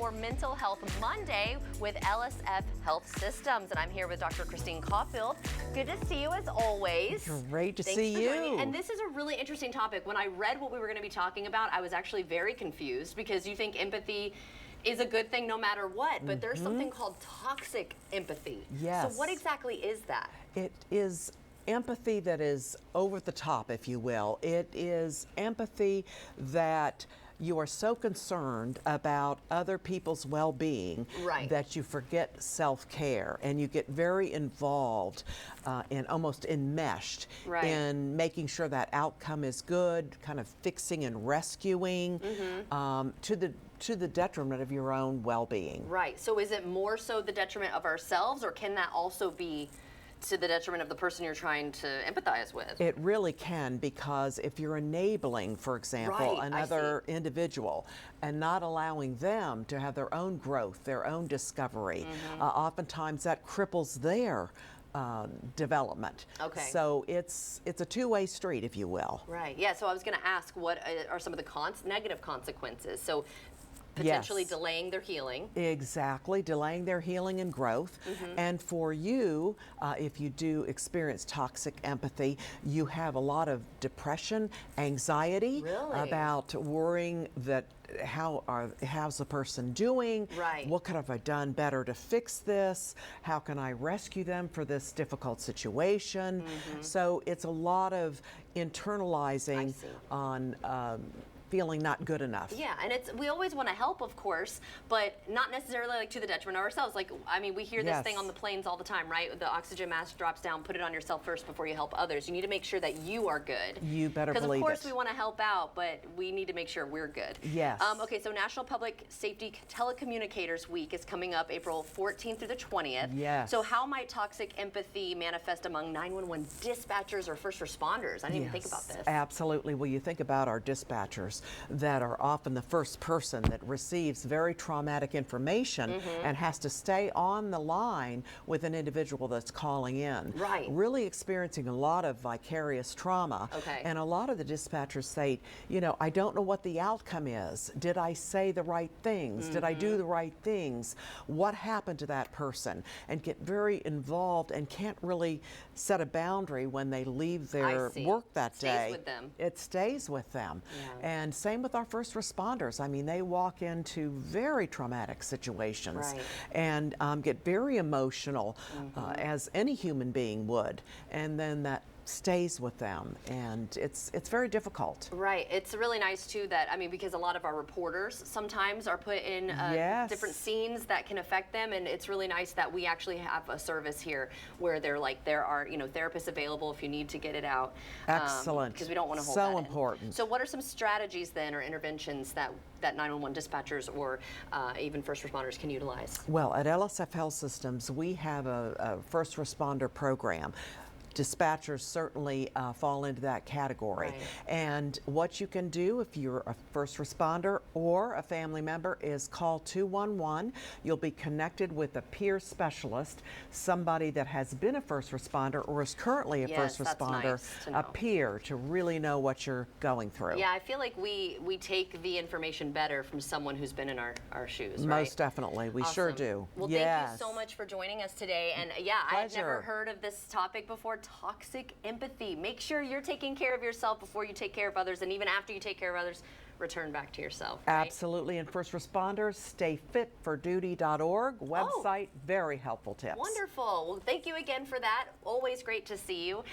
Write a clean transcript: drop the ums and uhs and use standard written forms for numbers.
for Mental Health Monday with LSF Health Systems. And I'm here with Dr. Christine Caulfield. Good to see you as always. Great to see Thanks for joining you. me. And this is a really interesting topic. When I read what we were going to be talking about, I was actually very confused because you think empathy is a good thing no matter what, but there's something called toxic empathy. Yes. So what exactly is that? It is empathy that is over the top, if you will. It is empathy that you are so concerned about other people's well-being that you forget self-care, and you get very involved and almost enmeshed in making sure that outcome is good, kind of fixing and rescuing to the detriment of your own well-being. Right. So is it more so the detriment of ourselves, or can that also be to the detriment of the person you're trying to empathize with? It really can, because if you're enabling, for example, another individual and not allowing them to have their own growth, their own discovery, oftentimes that cripples their development. Okay. So it's a two-way street, if you will. Right. Yeah. So I was going to ask, what are some of the negative consequences? So potentially delaying their healing. Exactly, delaying their healing and growth. And for you, if you do experience toxic empathy, you have a lot of depression, anxiety about worrying that how's the person doing? What could have I done better to fix this? How can I rescue them for this difficult situation? So it's a lot of internalizing on feeling not good enough. Yeah, and we always want to help, of course, but not necessarily like to the detriment of ourselves. Like, I mean, we hear this thing on the planes all the time, right? The oxygen mask drops down, put it on yourself first before you help others. You need to make sure that you are good. You better believe it. Because of course we want to help out, but we need to make sure we're good. Yes. Okay, so National Public Safety Telecommunicators Week is coming up April 14th through the 20th. Yes. So how might toxic empathy manifest among 911 dispatchers or first responders? I didn't even think about this. Absolutely. Well, you think about our dispatchers that are often the first person that receives very traumatic information and has to stay on the line with an individual that's calling in. Really experiencing a lot of vicarious trauma. And a lot of the dispatchers say, you know, I don't know what the outcome is. Did I say the right things? Did I do the right things? What happened to that person? And get very involved and can't really set a boundary when they leave their work that day. Stays with them. It stays with them. And same with our first responders. I mean, they walk into very traumatic situations and get very emotional, as any human being would, and then that stays with them, and it's very difficult. Right. It's really nice too that, I mean, because a lot of our reporters sometimes are put in different scenes that can affect them, and it's really nice that we actually have a service here where there are, you know, therapists available if you need to get it out. Excellent. Because we don't want to hold so that in. important. So what are some strategies then, or interventions that 911 dispatchers or even first responders can utilize? Well, at LSF Health Systems, we have a first responder program. Dispatchers certainly fall into that category. And what you can do if you're a first responder or a family member is call 211. You'll be connected with a peer specialist, somebody that has been a first responder or is currently a first responder, a peer to really know what you're going through. Yeah, I feel like we take the information better from someone who's been in our shoes, Most definitely. We sure do. Well, thank you so much for joining us today. And yeah, I had never heard of this topic before. Toxic empathy. Make sure you're taking care of yourself before you take care of others, and even after you take care of others, return back to yourself. Absolutely. And first responders, stayfitforduty.org website. Very helpful tips. Wonderful. Well, thank you again for that. Always great to see you.